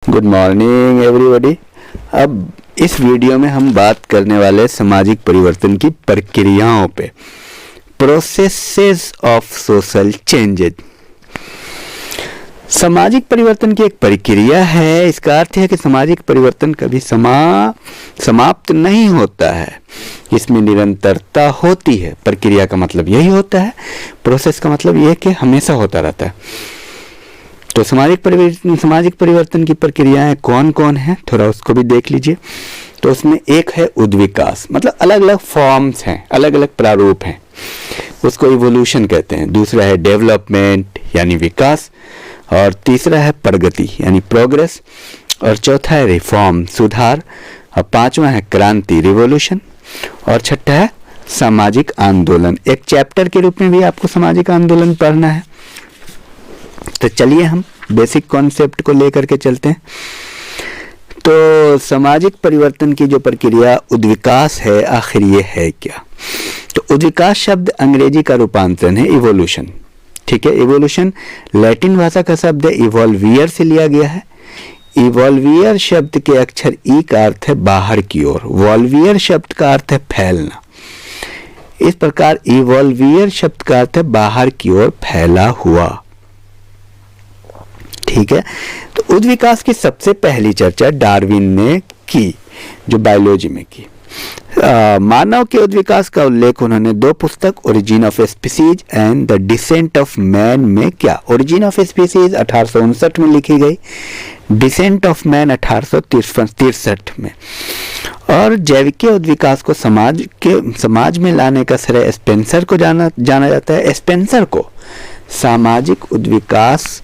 Good morning everybody. अब इस video में हम बात करने वाले सामाजिक परिवर्तन की प्रक्रियाओं पे, प्रोसेसेस ऑफ सोशल चेंजेस। सामाजिक परिवर्तन की एक प्रक्रिया है। इसका अर्थ है कि सामाजिक परिवर्तन कभी समाप्त नहीं होता है, इसमें निरंतरता होती है। प्रक्रिया का मतलब यही होता है, प्रोसेस का मतलब यह कि हमेशा होता रहता है। तो सामाजिक परिवर्तन की प्रक्रियाएं कौन कौन हैं, थोड़ा उसको भी देख लीजिए। तो उसमें एक है उद्विकास, मतलब अलग अलग फॉर्म्स हैं, अलग अलग प्रारूप हैं, उसको इवोल्यूशन कहते हैं। दूसरा है डेवलपमेंट यानी विकास, और तीसरा है प्रगति यानी प्रोग्रेस, और चौथा है रिफॉर्म सुधार, और पांचवा है क्रांति रिवोल्यूशन, और छठा है सामाजिक आंदोलन। एक चैप्टर के रूप में भी आपको सामाजिक आंदोलन पढ़ना है। तो चलिए हम बेसिक कॉन्सेप्ट को लेकर के चलते हैं। तो सामाजिक परिवर्तन की जो प्रक्रिया उद्विकास है, आखिर ये है क्या? तो उद्विकास शब्द अंग्रेजी का रूपांतरण है इवोल्यूशन। ठीक है, इवोल्यूशन लैटिन भाषा का शब्द है इवॉल्वियर से लिया गया है। इवॉल्वियर शब्द के अक्षर ई का अर्थ है बाहर की ओर, वॉल्वियर शब्द का अर्थ है फैलना। इस प्रकार इवॉल्वियर शब्द का अर्थ है बाहर की ओर फैला हुआ। ठीक है, तो उद्विकास की सबसे पहली चर्चा डार्विन ने की, जो बायोलॉजी में की। मानव के उद्विकास का उल्लेख उन्होंने दो पुस्तक origin of species and the descent of man में किया। ओरिजिन ऑफ स्पीसीज 1859 में लिखी गई, डिसेंट ऑफ मैन 1863 में। और जैविक उद्विकास को समाज में लाने का श्रेय स्पेंसर को जाना जाता है। स्पेंसर को सामाजिक उद्विकास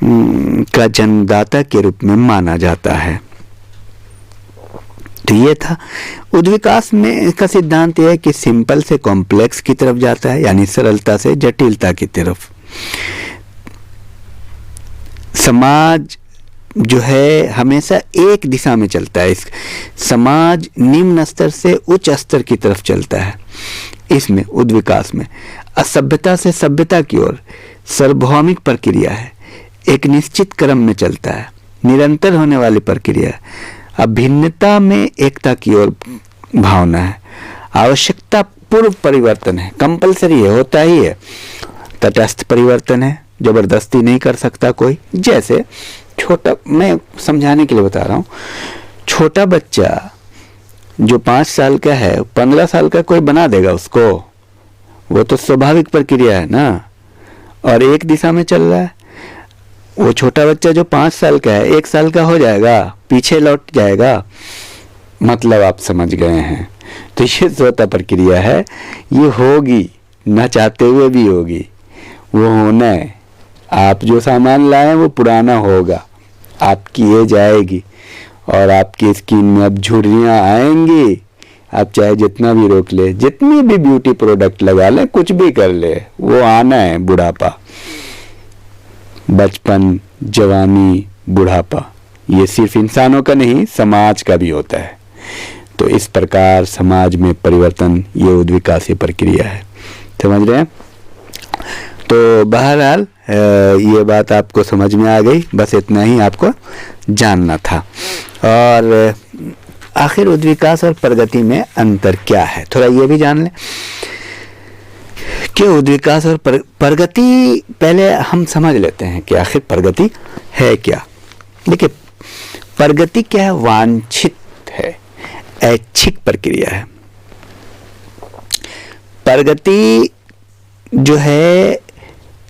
का जन्मदाता के रूप में माना जाता है। तो ये था उद्विकास में। इसका सिद्धांत यह है कि सिंपल से कॉम्प्लेक्स की तरफ जाता है, यानी सरलता से जटिलता की तरफ। समाज जो है हमेशा एक दिशा में चलता है। समाज निम्न स्तर से उच्च स्तर की तरफ चलता है। इसमें उद्विकास में असभ्यता से सभ्यता की ओर सार्वभौमिक प्रक्रिया है, एक निश्चित क्रम में चलता है, निरंतर होने वाली प्रक्रिया है। अब भिन्नता में एकता की ओर भावना है, आवश्यकता पूर्व परिवर्तन है, कंपलसरी है, होता ही है। तटस्थ परिवर्तन है, जबरदस्ती नहीं कर सकता कोई। जैसे छोटा, मैं समझाने के लिए बता रहा हूँ, छोटा बच्चा जो 5 साल का है 15 साल का कोई बना देगा उसको? वो तो स्वाभाविक प्रक्रिया है ना, और एक दिशा में चल रहा है। वो छोटा बच्चा जो 5 साल का है 1 साल का हो जाएगा, पीछे लौट जाएगा, मतलब आप समझ गए हैं। तो ये स्वतः प्रक्रिया है, ये होगी, न चाहते हुए भी होगी, वो होना है। आप जो सामान लाएं वो पुराना होगा, आपकी एज आएगी और आपकी स्किन में अब झुर्रियाँ आएंगी। आप चाहे जितना भी रोक ले, जितनी भी ब्यूटी प्रोडक्ट लगा लें, कुछ भी कर ले, वो आना है बुढ़ापा, बचपन, जवानी, बुढ़ापा। ये सिर्फ इंसानों का नहीं, समाज का भी होता है। तो इस प्रकार समाज में परिवर्तन ये उद्विकासी प्रक्रिया है। समझ रहे हैं? तो बहरहाल ये बात आपको समझ में आ गई, बस इतना ही आपको जानना था। और आखिर उद्विकास और प्रगति में अंतर क्या है, थोड़ा ये भी जान लें कि उद्विकास और प्रगति। पहले हम समझ लेते हैं कि आखिर प्रगति है क्या। देखिए, प्रगति क्या है? वांछित है, ऐच्छिक प्रक्रिया है। प्रगति जो है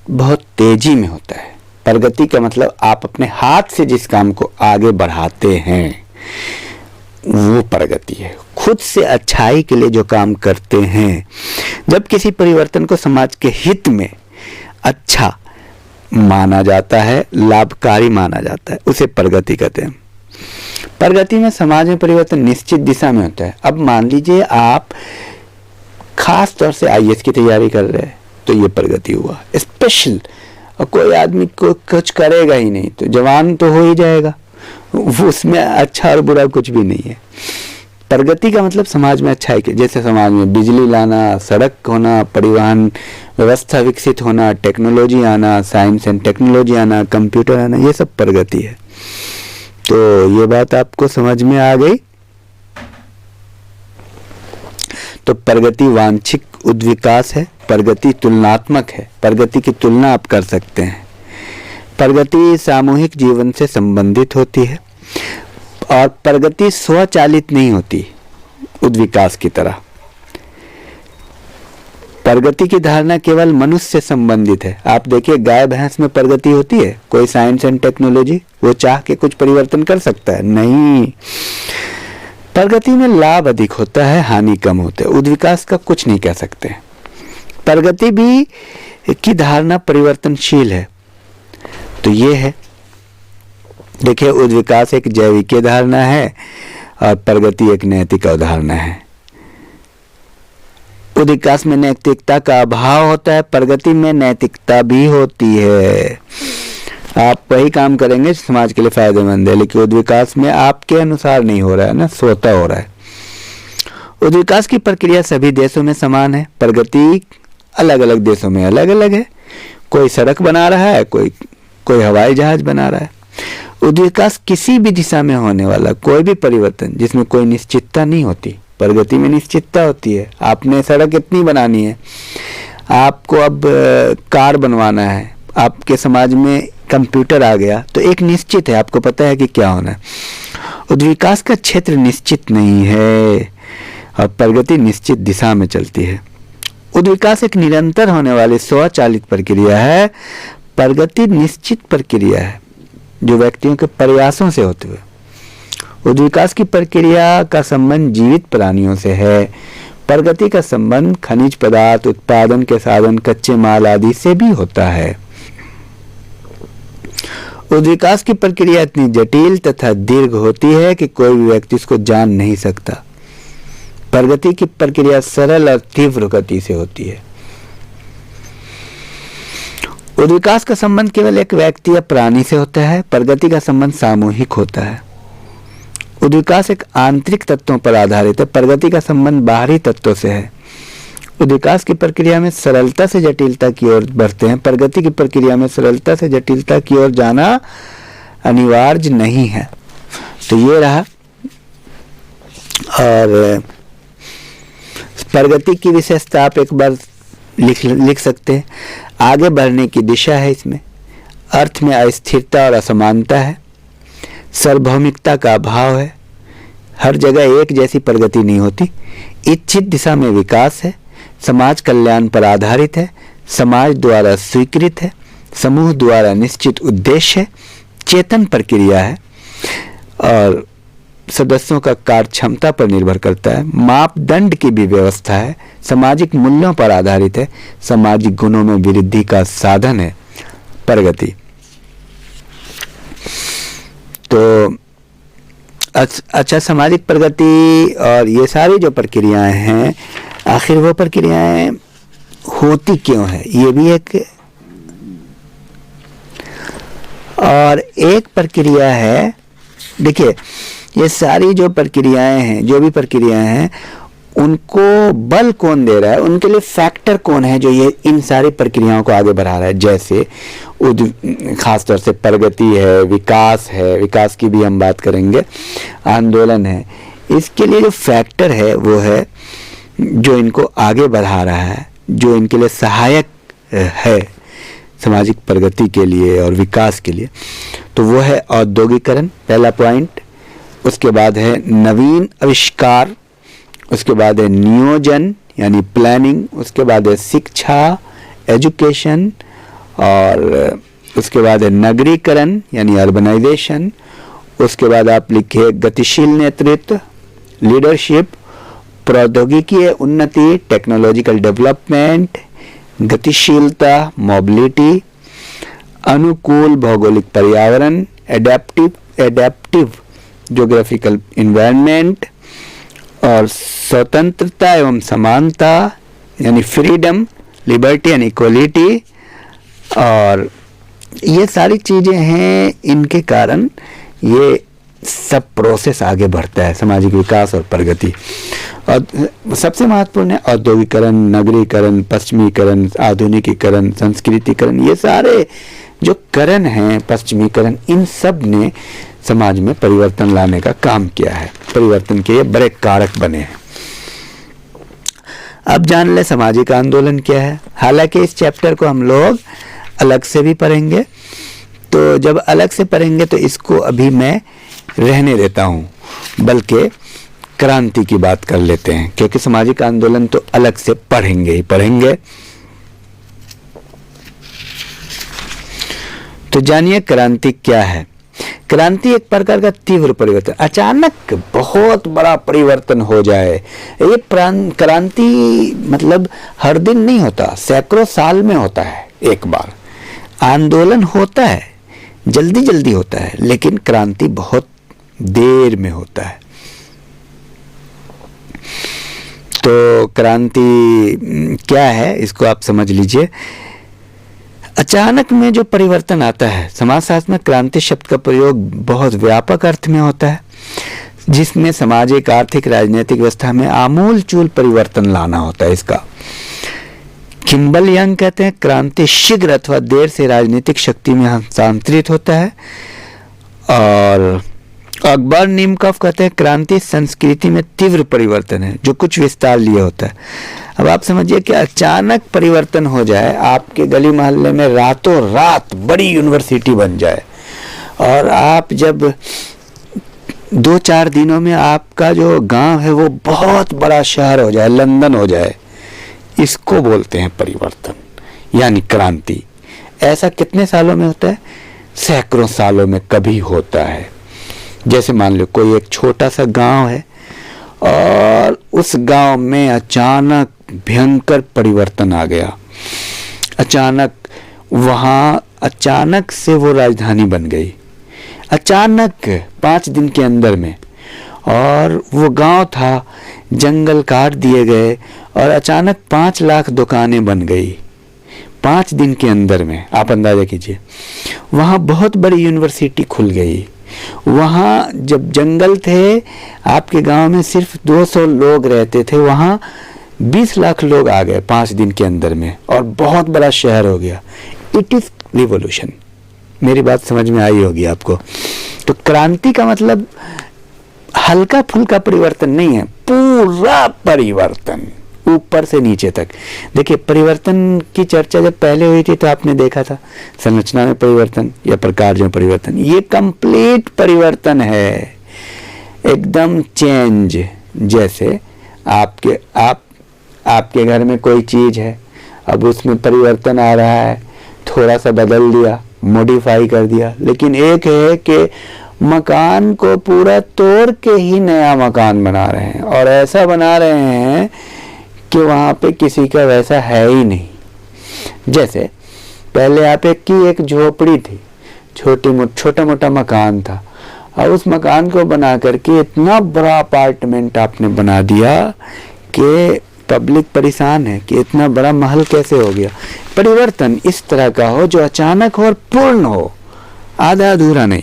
बहुत तेजी में होता है। प्रगति का मतलब आप अपने हाथ से जिस काम को आगे बढ़ाते हैं वो प्रगति है। खुद से अच्छाई के लिए जो काम करते हैं, जब किसी परिवर्तन को समाज के हित में अच्छा माना जाता है, लाभकारी माना जाता है, उसे प्रगति कहते हैं। प्रगति में समाज में परिवर्तन निश्चित दिशा में होता है। अब मान लीजिए आप खास तौर से आईएएस की तैयारी कर रहे हैं, तो ये प्रगति हुआ स्पेशल। और कोई आदमी को कुछ करेगा ही नहीं तो जवान तो हो ही जाएगा, उसमें अच्छा और बुरा कुछ भी नहीं है। प्रगति का मतलब समाज में अच्छाई के, जैसे समाज में बिजली लाना, सड़क होना, परिवहन व्यवस्था विकसित होना, टेक्नोलॉजी आना, साइंस एंड टेक्नोलॉजी आना, कंप्यूटर आना, ये सब प्रगति है। तो ये बात आपको समझ में आ गई। तो प्रगति वांछित उद्विकास है, प्रगति तुलनात्मक है, प्रगति की तुलना आप कर सकते हैं। प्रगति सामूहिक जीवन से संबंधित होती है और प्रगति स्वचालित नहीं होती उद्विकास की तरह। प्रगति की धारणा केवल मनुष्य से संबंधित है। आप देखिए गाय भैंस में प्रगति होती है, कोई साइंस एंड टेक्नोलॉजी वो चाह के कुछ परिवर्तन कर सकता है? नहीं। प्रगति में लाभ अधिक होता है, हानि कम होता है। उद्विकास का कुछ नहीं कह सकते। प्रगति भी की धारणा परिवर्तनशील है। तो ये है, देखिए उद्विकास एक जैविक धारणा है और प्रगति एक नैतिक अवधारणा है। उद्विकास में नैतिकता का अभाव होता है, प्रगति में नैतिकता भी होती है। आप वही काम करेंगे समाज के लिए फायदेमंद है, लेकिन उद्विकास में आपके अनुसार नहीं हो रहा है ना, स्वतः हो रहा है। उद्विकास की प्रक्रिया सभी देशों में समान है, प्रगति अलग अलग देशों में अलग अलग है। कोई सड़क बना रहा है, कोई हवाई जहाज बना रहा है। उद्विकास किसी भी दिशा में होने वाला कोई भी परिवर्तन जिसमें कोई निश्चितता नहीं होती। प्रगति में निश्चितता होती है। आपने सड़क इतनी बनानी है, आपको अब कार बनवाना है, आपके समाज में कंप्यूटर आ गया, तो एक निश्चित है, आपको पता है कि क्या होना है। उद्विकास का क्षेत्र निश्चित नहीं है और प्रगति निश्चित दिशा में चलती है। उद्विकास एक निरंतर होने वाली स्वचालित प्रक्रिया है, प्रगति निश्चित प्रक्रिया है जो व्यक्तियों के प्रयासों से होते हुए। उद्विकास की प्रक्रिया का संबंध जीवित प्राणियों से है, प्रगति का संबंध खनिज पदार्थ, उत्पादन के साधन, कच्चे माल आदि से भी होता है। उद्विकास की प्रक्रिया इतनी जटिल तथा दीर्घ होती है कि कोई भी व्यक्ति इसको जान नहीं सकता। प्रगति की प्रक्रिया सरल और तीव्र गति से होती है। उद्विकास का संबंध केवल एक व्यक्ति या प्राणी से होता है, प्रगति का संबंध सामूहिक होता है। उद्विकास एक आंतरिक तत्वों पर आधारित है, प्रगति का संबंध बाहरी तत्वों से है। उद्विकास की प्रक्रिया में सरलता से जटिलता की ओर बढ़ते हैं, प्रगति की प्रक्रिया में सरलता से जटिलता की ओर जाना अनिवार्य नहीं है। तो ये रहा। और प्रगति की विशेषता आप एक बार लिख सकते हैं। आगे बढ़ने की दिशा है, इसमें अर्थ में अस्थिरता और असमानता है, सार्वभौमिकता का अभाव है, हर जगह एक जैसी प्रगति नहीं होती, इच्छित दिशा में विकास है, समाज कल्याण पर आधारित है, समाज द्वारा स्वीकृत है, समूह द्वारा निश्चित उद्देश्य है, चेतन प्रक्रिया है और सदस्यों का कार्य क्षमता पर निर्भर करता है, मापदंड की भी व्यवस्था है, सामाजिक मूल्यों पर आधारित है, सामाजिक गुणों में वृद्धि का साधन है प्रगति। तो अच्छा, सामाजिक प्रगति और ये सारी जो प्रक्रियाएं हैं, आखिर वो प्रक्रियाएं होती क्यों है, ये भी एक और एक प्रक्रिया है। देखिए ये सारी जो प्रक्रियाएं हैं, जो भी प्रक्रियाएं हैं, उनको बल कौन दे रहा है, उनके लिए फैक्टर कौन है जो ये इन सारी प्रक्रियाओं को आगे बढ़ा रहा है। जैसे खास तौर से प्रगति है, विकास है, विकास की भी हम बात करेंगे, आंदोलन है। इसके लिए जो फैक्टर है वो है जो इनको आगे बढ़ा रहा है, जो इनके लिए सहायक है सामाजिक प्रगति के लिए और विकास के लिए। तो वो है औद्योगिकरण, पहला पॉइंट। उसके बाद है नवीन आविष्कार, उसके बाद है नियोजन यानी प्लानिंग, उसके बाद है शिक्षा एजुकेशन, और उसके बाद है नगरीकरण यानी अर्बनाइजेशन। उसके बाद आप लिखिए गतिशील नेतृत्व लीडरशिप, प्रौद्योगिकी उन्नति टेक्नोलॉजिकल डेवलपमेंट, गतिशीलता मोबिलिटी, अनुकूल भौगोलिक पर्यावरण एडेप्टिव ज्योग्राफिकल इन्वायरमेंट, और स्वतंत्रता एवं समानता यानी फ्रीडम लिबर्टी यानी इक्वलिटी। और ये सारी चीज़ें हैं, इनके कारण ये सब प्रोसेस आगे बढ़ता है, सामाजिक विकास और प्रगति। और सबसे महत्वपूर्ण है औद्योगिकरण, नगरीकरण, पश्चिमीकरण, आधुनिकीकरण, संस्कृतिकरण। ये सारे जो करण हैं, पश्चिमीकरण, इन सब ने समाज में परिवर्तन लाने का काम किया है, परिवर्तन के ये बड़े कारक बने हैं। अब जान ले सामाजिक आंदोलन क्या है। हालांकि इस चैप्टर को हम लोग अलग से भी पढ़ेंगे, तो जब अलग से पढ़ेंगे तो इसको अभी मैं रहने देता हूँ, बल्कि क्रांति की बात कर लेते हैं, क्योंकि सामाजिक आंदोलन तो अलग से पढ़ेंगे ही पढ़ेंगे। तो जानिए क्रांति क्या है। क्रांति एक प्रकार का तीव्र परिवर्तन, अचानक बहुत बड़ा परिवर्तन हो जाए। ये क्रांति मतलब हर दिन नहीं होता, सैकड़ों साल में होता है एक बार। आंदोलन होता है, जल्दी जल्दी होता है, लेकिन क्रांति बहुत देर में होता है। तो क्रांति क्या है इसको आप समझ लीजिए। अचानक में जो परिवर्तन आता है, समाजशास्त्र में क्रांति शब्द का प्रयोग बहुत व्यापक अर्थ में होता है, जिसमें सामाजिक, आर्थिक, राजनीतिक व्यवस्था में आमूलचूल परिवर्तन लाना होता है। इसका किम्बल यंग कहते हैं क्रांति शीघ्र अथवा देर से राजनीतिक शक्ति में हस्तांतरित होता है, और अकबर निमकॉफ कहते हैं क्रांति संस्कृति में तीव्र परिवर्तन है जो कुछ विस्तार लिए होता है। अब आप समझिए कि अचानक परिवर्तन हो जाए, आपके गली मोहल्ले में रातों रात बड़ी यूनिवर्सिटी बन जाए, और आप जब 2-4 दिनों में आपका जो गांव है वो बहुत बड़ा शहर हो जाए, लंदन हो जाए, इसको बोलते हैं परिवर्तन, यानी क्रांति। ऐसा कितने सालों में होता है? सैकड़ों सालों में कभी होता है। जैसे मान लो कोई एक छोटा सा गांव है और उस गांव में अचानक भयंकर परिवर्तन आ गया, अचानक से वो राजधानी बन गई, अचानक 5 दिन के अंदर में। और वो गांव था, जंगल काट दिए गए और अचानक 5 लाख दुकानें बन गई 5 दिन के अंदर में। आप अंदाजा कीजिए। वहाँ बहुत बड़ी यूनिवर्सिटी खुल गई। वहाँ जब जंगल थे, आपके गांव में सिर्फ 200 लोग रहते थे, वहाँ 20 लाख लोग आ गए 5 दिन के अंदर में, और बहुत बड़ा शहर हो गया। It is revolution. मेरी बात समझ में आई होगी आपको। तो क्रांति का मतलब हल्का फुल्का परिवर्तन नहीं है, पूरा परिवर्तन ऊपर से नीचे तक। देखिए, परिवर्तन की चर्चा जब पहले हुई थी तो आपने देखा था संरचना में परिवर्तन या प्रकार में परिवर्तन। ये कंप्लीट परिवर्तन है, एकदम चेंज। जैसे आपके घर में कोई चीज है, अब उसमें परिवर्तन आ रहा है, थोड़ा सा बदल दिया, मॉडिफाई कर दिया। लेकिन एक है कि मकान को पूरा तोड़ के ही नया मकान बना रहे हैं, और ऐसा बना रहे हैं कि वहाँ पे किसी का वैसा है ही नहीं। जैसे पहले आप एक झोपड़ी थी, छोटा मोटा मकान था, और उस मकान को बना करके इतना बड़ा अपार्टमेंट आपने बना दिया कि पब्लिक परेशान है कि इतना बड़ा महल कैसे हो गया। परिवर्तन इस तरह का हो जो अचानक हो और पूर्ण हो, आधा अधूरा नहीं।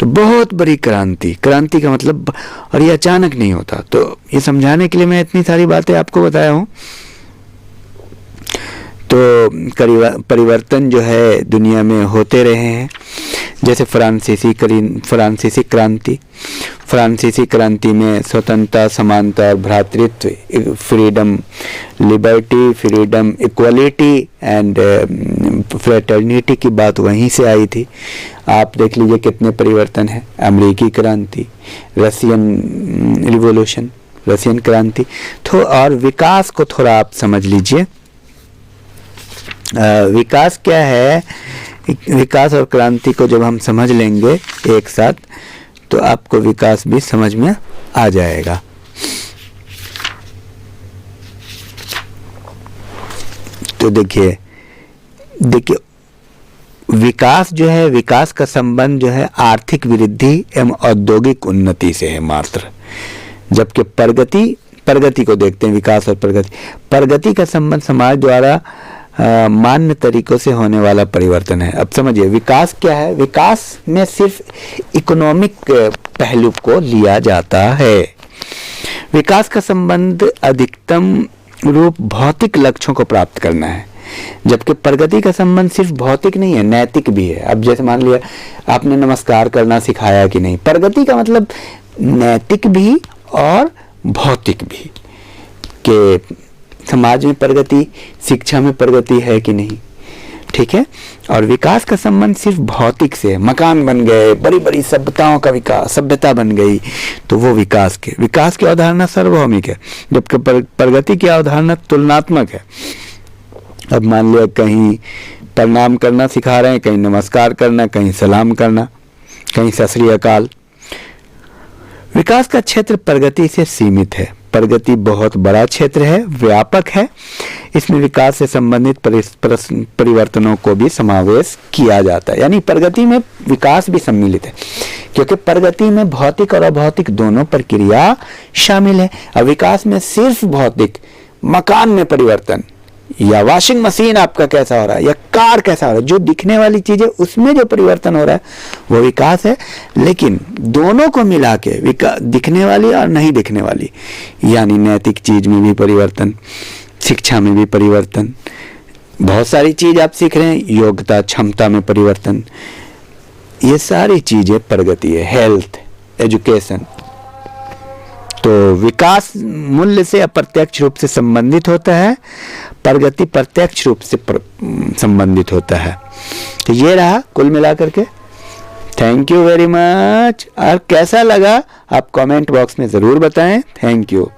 तो बहुत बड़ी क्रांति का मतलब, और ये अचानक नहीं होता। तो ये समझाने के लिए मैं इतनी सारी बातें आपको बताया हूँ। तो परिवर्तन जो है दुनिया में होते रहे हैं। जैसे फ्रांसीसी क्रांति में स्वतंत्रता, समानता और भ्रातृत्व, freedom, liberty, freedom, equality and fraternity की बात वहीं से आई थी। आप देख लीजिए कितने परिवर्तन है। अमेरिकी क्रांति, रशियन रिवॉल्यूशन, रशियन क्रांति। तो और विकास को थोड़ा आप समझ लीजिए। विकास क्या है? विकास और क्रांति को जब हम समझ लेंगे एक साथ, तो आपको विकास भी समझ में आ जाएगा। तो देखिए विकास जो है, विकास का संबंध जो है आर्थिक वृद्धि एवं औद्योगिक उन्नति से है मात्र। जबकि प्रगति को देखते हैं, विकास और प्रगति का संबंध समाज द्वारा मान्य तरीकों से होने वाला परिवर्तन है। अब समझिए विकास क्या है। विकास में सिर्फ इकोनॉमिक पहलू को लिया जाता है। विकास का संबंध अधिकतम रूप भौतिक लक्ष्यों को प्राप्त करना है। जबकि प्रगति का संबंध सिर्फ भौतिक नहीं है, नैतिक भी है। अब जैसे मान लिया आपने नमस्कार करना सिखाया कि नहीं, प्रगति का मतलब नैतिक भी और भौतिक भी, कि समाज में प्रगति, शिक्षा में प्रगति है कि नहीं, ठीक है। और विकास का संबंध सिर्फ भौतिक से, मकान बन गए, बड़ी बड़ी सभ्यताओं का विकास, सभ्यता बन गई, तो वो विकास की अवधारणा सार्वभौमिक है, जबकि प्रगति की अवधारणा तुलनात्मक है। अब मान लिया कहीं प्रणाम करना सिखा रहे हैं, कहीं नमस्कार करना, कहीं सलाम करना, कहीं सत श्री अकाल। विकास का क्षेत्र प्रगति से सीमित है। प्रगति बहुत बड़ा क्षेत्र है, व्यापक है। इसमें विकास से संबंधित परिवर्तनों को भी समावेश किया जाता है, यानी प्रगति में विकास भी सम्मिलित है, क्योंकि प्रगति में भौतिक और अभौतिक दोनों प्रक्रिया शामिल है। और विकास में सिर्फ भौतिक, मकान में परिवर्तन या वॉशिंग मशीन आपका कैसा हो रहा है या कार कैसा हो रहा है, जो दिखने वाली चीजें उसमें जो परिवर्तन हो रहा है वो विकास है। लेकिन दोनों को मिला के दिखने वाली और नहीं दिखने वाली, यानी नैतिक चीज में भी परिवर्तन, शिक्षा में भी परिवर्तन, बहुत सारी चीज आप सीख रहे हैं, योग्यता क्षमता में परिवर्तन, ये सारी चीजें प्रगति है। Health, education. तो विकास मूल्य से अप्रत्यक्ष रूप से संबंधित होता है, प्रगति प्रत्यक्ष रूप से संबंधित होता है। तो ये रहा कुल मिलाकर के। Thank you very much. और कैसा लगा आप कमेंट बॉक्स में जरूर बताएं। Thank you.